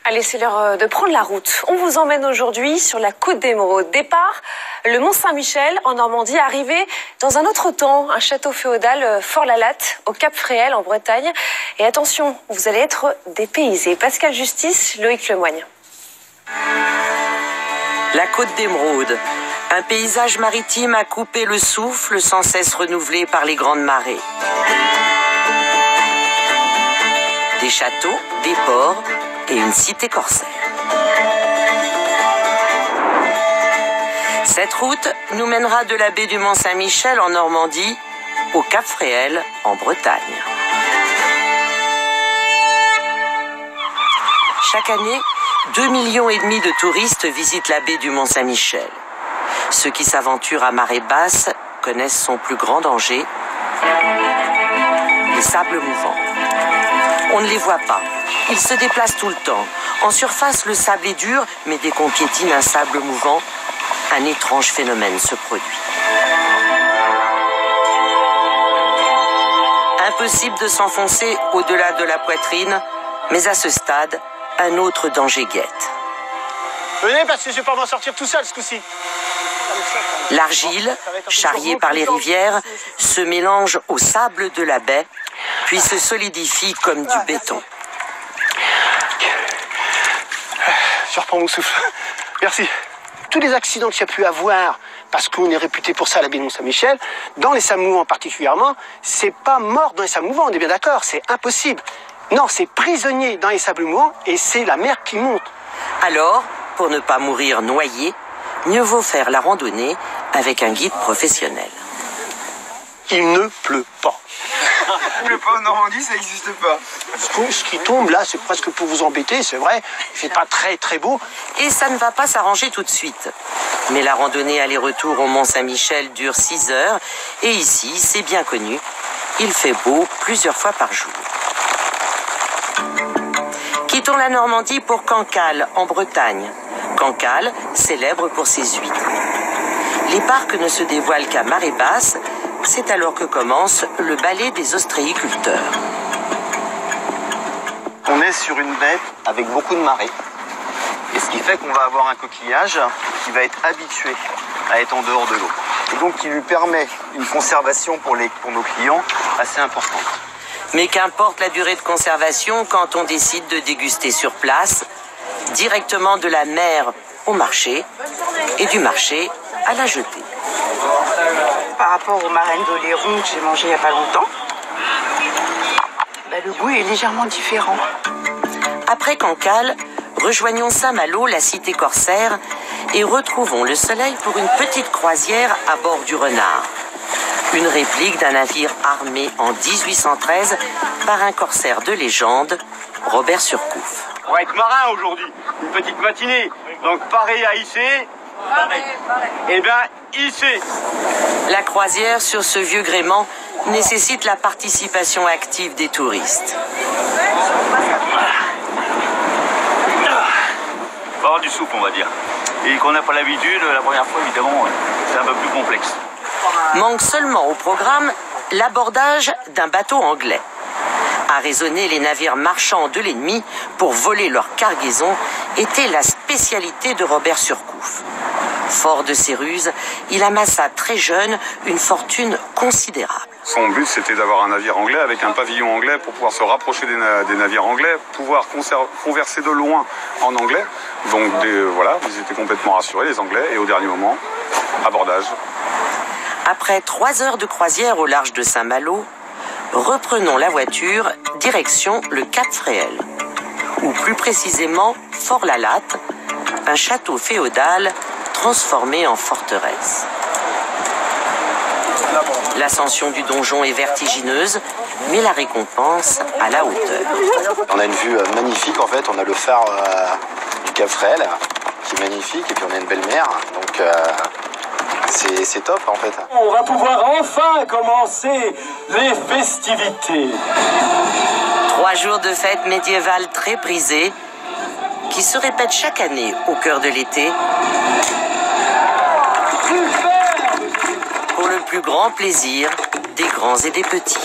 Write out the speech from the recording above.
Allez, c'est l'heure de prendre la route. On vous emmène aujourd'hui sur la Côte d'Émeraude. Départ, le Mont-Saint-Michel en Normandie, arrivé dans un autre temps, un château féodal Fort-la-Latte au Cap Fréhel en Bretagne. Et attention, vous allez être dépaysés. Pascal Justice, Loïc Lemoigne. La Côte d'Émeraude, un paysage maritime à couper le souffle sans cesse renouvelé par les grandes marées. Des châteaux, des ports et une cité corsaire. Cette route nous mènera de la baie du Mont-Saint-Michel en Normandie au Cap Fréhel en Bretagne. Chaque année, 2,5 millions de touristes visitent la baie du Mont-Saint-Michel. Ceux qui s'aventurent à marée basse connaissent son plus grand danger, les sables mouvants. On ne les voit pas. Ils se déplacent tout le temps. En surface, le sable est dur, mais dès qu'on piétine un sable mouvant, un étrange phénomène se produit. Impossible de s'enfoncer au-delà de la poitrine, mais à ce stade, un autre danger guette. Venez, parce que je ne vais pas m'en sortir tout seul ce coup-ci. L'argile, charriée par les rivières, se mélange au sable de la baie, puis se solidifie comme du béton. Je reprends mon souffle. Merci. Tous les accidents qu'il y a pu avoir, parce qu'on est réputé pour ça à la baie de Mont-Saint-Michel, dans les sables mouvants particulièrement, c'est pas mort dans les sables mouvants, on est bien d'accord, c'est impossible. Non, c'est prisonnier dans les sables mouvants et c'est la mer qui monte. Alors, pour ne pas mourir noyé, mieux vaut faire la randonnée avec un guide professionnel. Il ne pleut pas. Il pleut pas en Normandie, ça n'existe pas. Ce qui tombe là, c'est presque pour vous embêter, c'est vrai. Il fait pas très beau. Et ça ne va pas s'arranger tout de suite. Mais la randonnée aller-retour au Mont-Saint-Michel dure 6 heures. Et ici, c'est bien connu, il fait beau plusieurs fois par jour. Quittons la Normandie pour Cancale, en Bretagne. Cancale, célèbre pour ses huîtres. Les parcs ne se dévoilent qu'à marée basse. C'est alors que commence le ballet des ostréiculteurs. On est sur une baie avec beaucoup de marées. Et ce qui fait qu'on va avoir un coquillage qui va être habitué à être en dehors de l'eau. Et donc qui lui permet une conservation pour nos clients assez importante. Mais qu'importe la durée de conservation quand on décide de déguster sur place, directement de la mer au marché et du marché à la jetée. Par rapport aux marraines d'Oléron que j'ai mangé il n'y a pas longtemps, le goût est légèrement différent. Après Cancale, rejoignons Saint-Malo, la cité corsaire, et retrouvons le soleil pour une petite croisière à bord du Renard. Une réplique d'un navire armé en 1813 par un corsaire de légende, Robert Surcouf. On va être marin aujourd'hui, une petite matinée. Donc pareil à hisser. Eh bien, hisser. La croisière sur ce vieux gréement nécessite la participation active des touristes. Il faut avoir du souffle, on va dire. Et qu'on n'a pas l'habitude, la première fois, évidemment, c'est un peu plus complexe. Manque seulement au programme l'abordage d'un bateau anglais. Arraisonner les navires marchands de l'ennemi pour voler leur cargaison était la spécialité de Robert Surcouf. Fort de ses ruses, il amassa très jeune une fortune considérable. Son but, c'était d'avoir un navire anglais avec un pavillon anglais pour pouvoir se rapprocher des navires anglais, pouvoir converser de loin en anglais. Donc voilà, ils étaient complètement rassurés, les Anglais, et au dernier moment, abordage. Après 3 heures de croisière au large de Saint-Malo, reprenons la voiture, direction le Cap Fréhel, ou plus précisément Fort-la-Latte, un château féodal transformé en forteresse. L'ascension du donjon est vertigineuse, mais la récompense à la hauteur. On a une vue magnifique en fait, on a le phare du Cap Fréhel qui est magnifique et puis on a une belle mer, donc c'est top en fait. On va pouvoir enfin commencer les festivités. 3 jours de fête médiévale très prisée qui se répètent chaque année au cœur de l'été. Pour le plus grand plaisir des grands et des petits.